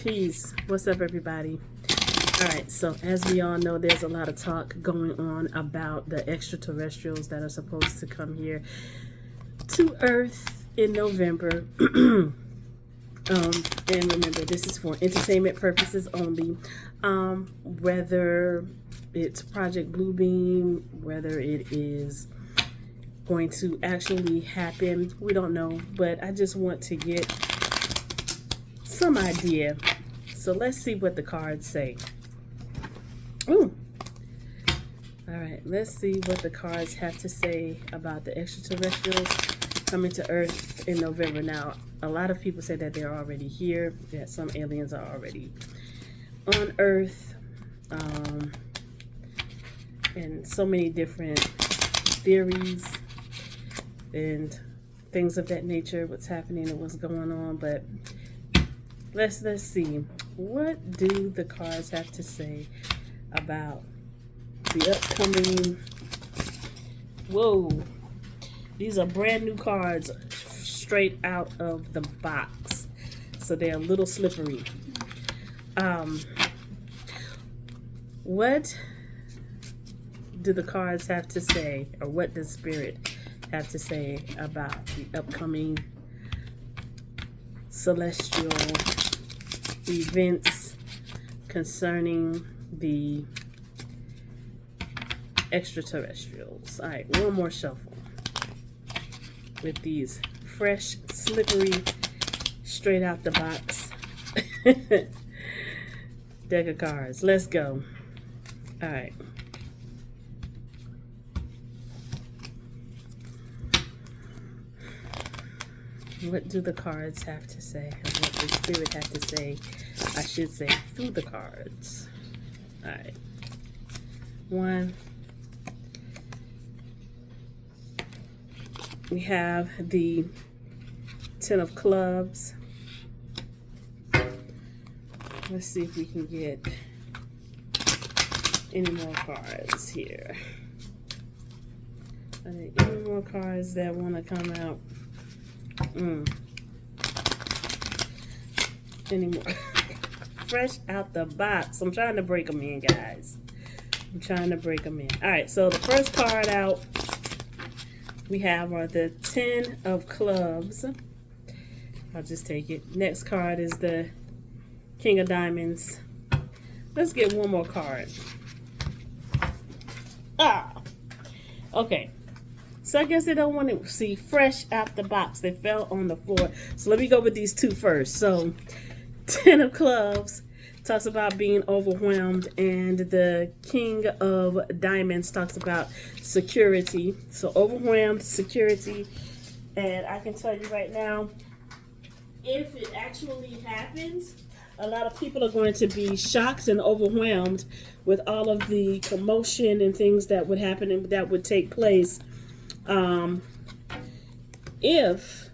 Peace. What's up, everybody? All right, so as we all know, there's a lot of talk going on about the extraterrestrials that are supposed to come here to Earth in November. And remember, this is for entertainment purposes only. Whether it's Project Bluebeam, whether it is going to actually happen, we don't know. But I just want to get some idea. So let's see what the cards say. Ooh. All right, let's see what the cards have to say about the extraterrestrials coming to Earth in November. Now, a lot of people say that they're already here, that some aliens are already on Earth, and so many different theories and things of that nature, what's happening and what's going on. But let's see, what do the cards have to say about the upcoming? Whoa, these are brand new cards straight out of the box, so they're a little slippery. What do the cards have to say, or what does Spirit have to say about the upcoming celestial events concerning the extraterrestrials? All right, one more shuffle with these fresh, slippery, straight out the box deck of cards. Let's go. All right. What do the cards have to say? And what does Spirit have to say? I should say through the cards. All right. One. We have the 10 of Clubs. Let's see if we can get any more cards here. Are there any more cards that want to come out? Any more? Fresh out the box. I'm trying to break them in, guys. I'm trying to break them in. All right, so the first card out we have are the 10 of Clubs. I'll just take it. Next card is the King of Diamonds. Let's get one more card. Okay. So I guess they don't want to see fresh out the box. They fell on the floor. So let me go with these two first. So 10 of Clubs talks about being overwhelmed, and the King of Diamonds talks about security. So overwhelmed, security, and I can tell you right now, if it actually happens, a lot of people are going to be shocked and overwhelmed with all of the commotion and things that would happen and that would take place if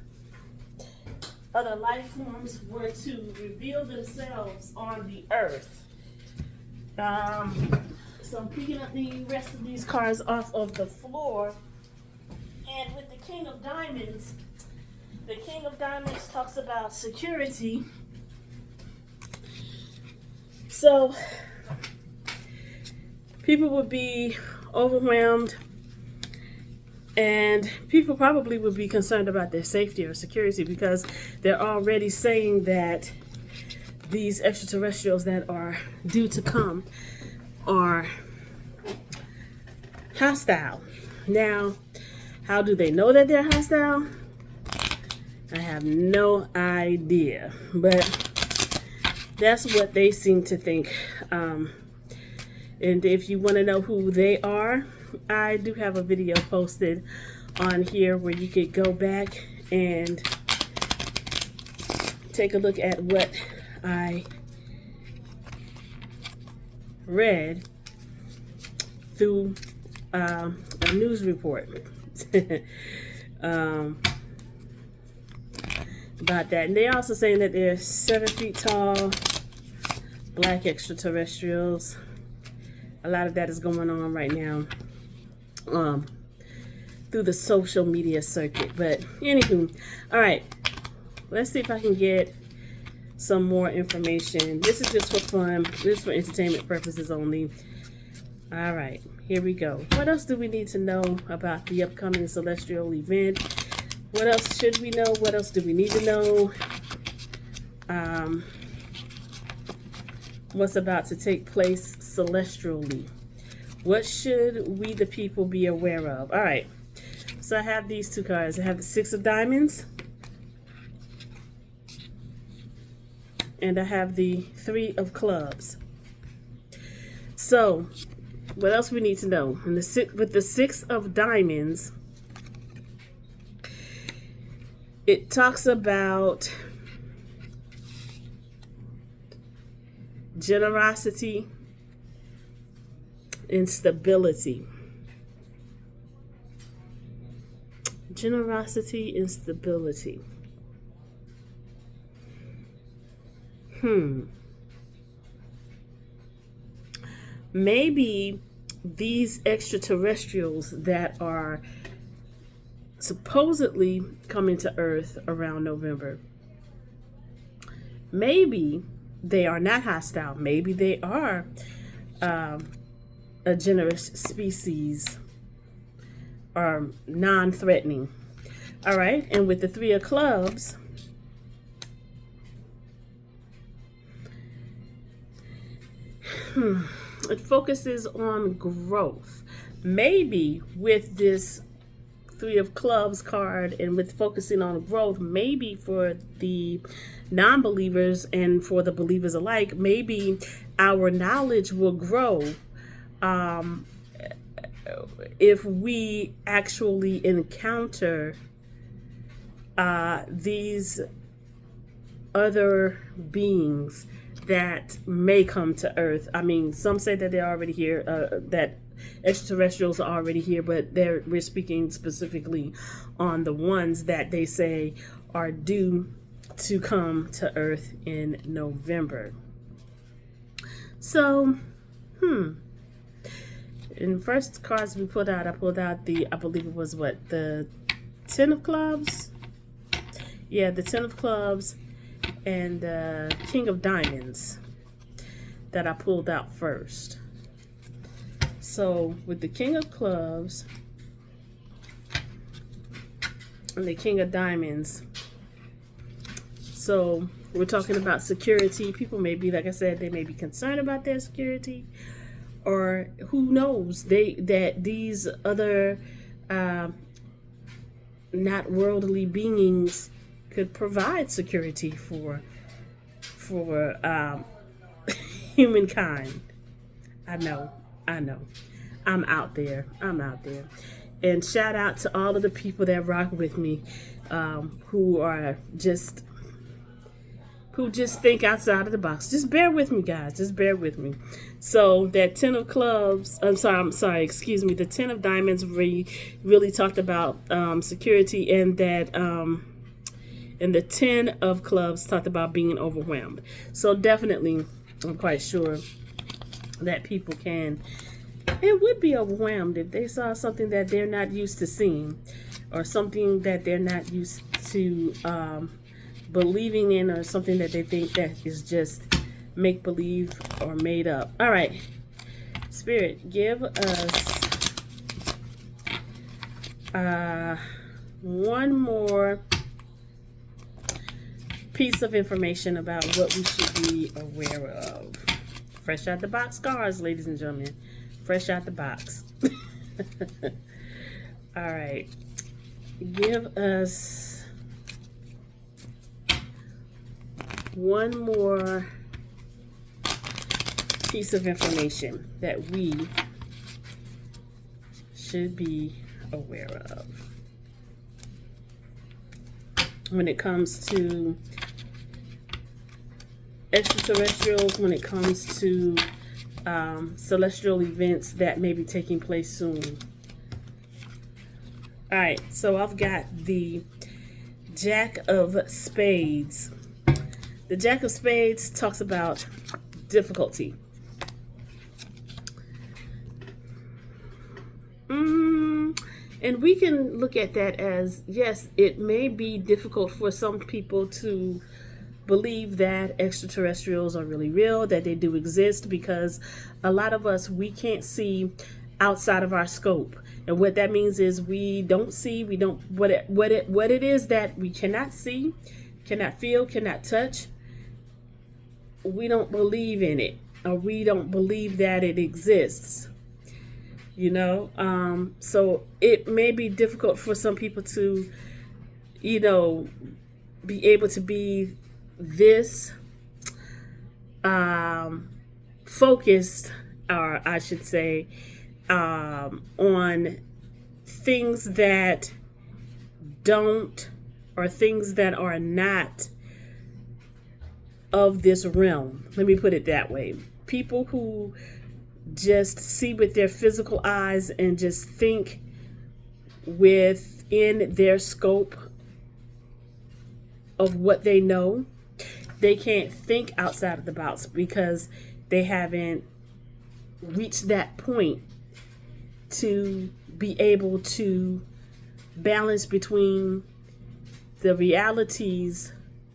other life forms were to reveal themselves on the Earth. So I'm picking up the rest of these cards off of the floor, and with the King of Diamonds, the King of Diamonds talks about security. So people would be overwhelmed, and people probably would be concerned about their safety or security, because they're already saying that these extraterrestrials that are due to come are hostile. Now, how do they know that they're hostile? I have no idea, but that's what they seem to think. And if you want to know who they are, I do have a video posted on here where you could go back and take a look at what I read through a news report about that. And they're also saying that they're 7 feet tall, black extraterrestrials. A lot of that is going on right now through the social media circuit. But anywho, all right, let's see if I can get some more information. This is just for fun. This is for entertainment purposes only. All right, here we go. What else do we need to know about the upcoming celestial event? What else should we know? What else do we need to know? What's about to take place celestially? What should we, the people, be aware of? All right, so I have these two cards. I have the Six of Diamonds, and I have the Three of Clubs. So, what else we need to know? With the Six of Diamonds, it talks about generosity and stability. Generosity and stability. Maybe these extraterrestrials that are supposedly coming to Earth around November, maybe they are not hostile. Maybe they are a generous species or non-threatening. All right, and with the Three of Clubs, it focuses on growth. Maybe with this Three of Clubs card and with focusing on growth, maybe for the non-believers and for the believers alike, maybe our knowledge will grow if we actually encounter these other beings that may come to Earth. I mean, some say that they're already here, that extraterrestrials are already here, but we're speaking specifically on the ones that they say are due to come to Earth in November. So, in first cards we pulled out, I pulled out I believe it was the Ten of Clubs? Yeah, the Ten of Clubs and the King of Diamonds that I pulled out first. So with the King of Clubs and the King of Diamonds, so we're talking about security. People may be, like I said, they may be concerned about their security, or who knows, that these other not worldly beings could provide security for humankind. I know. I'm out there. And shout out to all of the people that rock with me, who just think outside of the box. Just bear with me, guys. Just bear with me. So that Ten of Clubs, the Ten of Diamonds really talked about security, and that and the Ten of Clubs talked about being overwhelmed. So definitely, I'm quite sure that people can and would be overwhelmed if they saw something that they're not used to seeing, or something that they're not used to believing in, or something that they think that is just make-believe or made up. All right, Spirit, give us one more piece of information about what we should be aware of. Fresh out the box cards, ladies and gentlemen. Fresh out the box. All right. Give us one more piece of information that we should be aware of when it comes to extraterrestrials, when it comes to celestial events that may be taking place soon. All right, so I've got the Jack of Spades. The Jack of Spades talks about difficulty. And we can look at that as, yes, it may be difficult for some people to believe that extraterrestrials are really real, that they do exist, because a lot of us, we can't see outside of our scope. And what that means is we don't see, we don't, what it is that we cannot see, cannot feel, cannot touch, we don't believe in it, or we don't believe that it exists. You know, so it may be difficult for some people to, you know, be able to be this focused, or I should say, on things that don't, or things that are not of this realm. Let me put it that way. People who just see with their physical eyes and just think within their scope of what they know, they can't think outside of the box because they haven't reached that point to be able to balance between the realities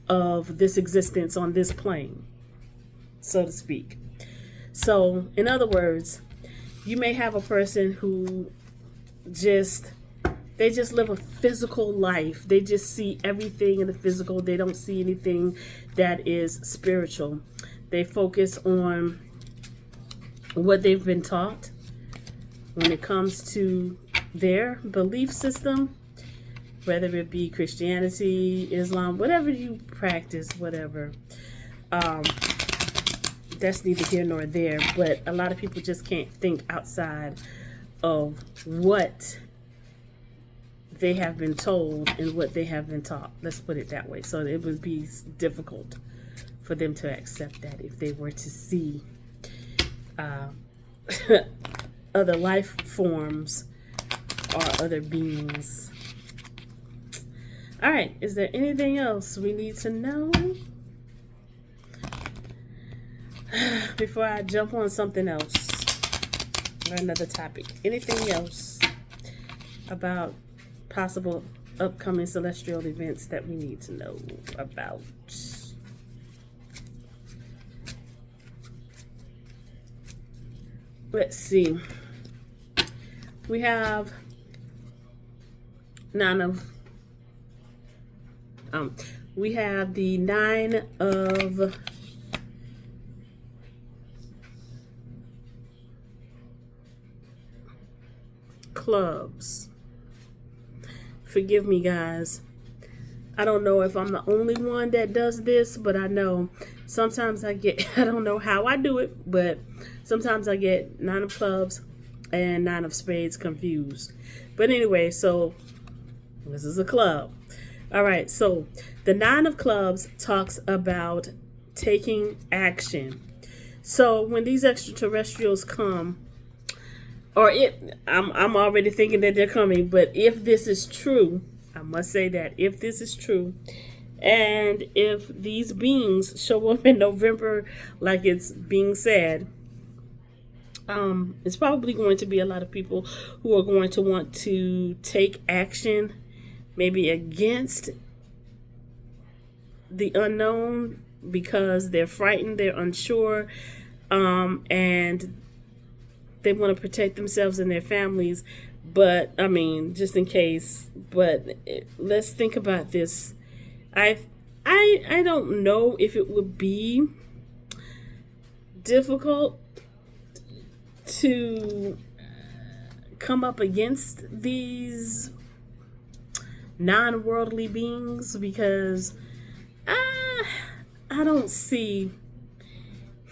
of this existence on this plane, so to speak. So, in other words, you may have a person who they just live a physical life. They just see everything in the physical. They don't see anything that is spiritual. They focus on what they've been taught when it comes to their belief system, whether it be Christianity, Islam, whatever you practice, whatever. That's neither here nor there, but a lot of people just can't think outside of what they have been told and what they have been taught. Let's put it that way. So it would be difficult for them to accept that if they were to see other life forms or other beings. All right, is there anything else we need to know before I jump on something else or another topic? Anything else about possible upcoming celestial events that we need to know about? Let's see. We have we have the 9 of clubs. Forgive me, guys. I don't know if I'm the only one that does this, but I know sometimes I get, I don't know how I do it, but sometimes I get 9 of clubs and 9 of spades confused. But anyway, so this is a club. All right, so the 9 of clubs talks about taking action. So when these extraterrestrials come, or I'm already thinking that they're coming, but if this is true, I must say that if this is true, and if these beings show up in November like it's being said, it's probably going to be a lot of people who are going to want to take action, maybe against the unknown, because they're frightened, they're unsure, and they want to protect themselves and their families. But I mean, just in case. But let's think about this. I don't know if it would be difficult to come up against these non-worldly beings, because I don't see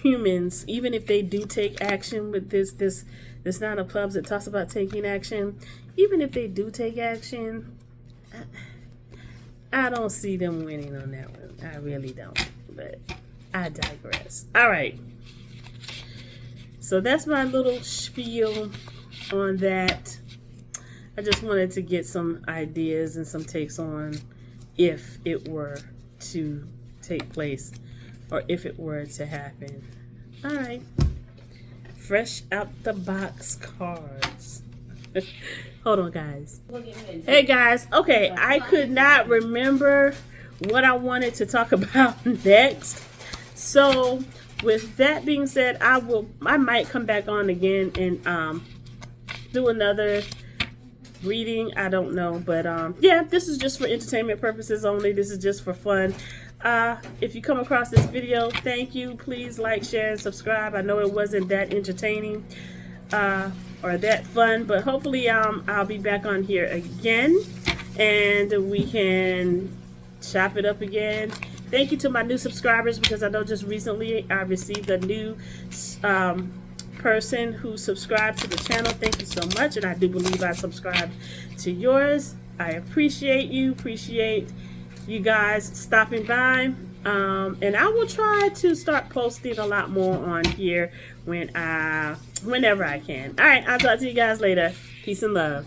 humans, even if they do take action with this 9 of clubs that talks about taking action, even if they do take action, I don't see them winning on that one. I really don't. But I digress. All right. So that's my little spiel on that. I just wanted to get some ideas and some takes on if it were to take place or if it were to happen. All right. Fresh out the box cards. Hold on, guys. Hey, guys. Okay, I could not remember what I wanted to talk about next. So with that being said, I might come back on again and do another reading. I don't know, but yeah, this is just for entertainment purposes only. This is just for fun. If you come across this video, thank you. Please like, share, and subscribe. I know it wasn't that entertaining or that fun, but hopefully I'll be back on here again and we can chop it up again. Thank you to my new subscribers, because I know just recently I received a new person who subscribed to the channel. Thank you so much, and I do believe I subscribed to yours. I appreciate you guys stopping by, and I will try to start posting a lot more on here whenever I can. All right, I'll talk to you guys later. Peace and love.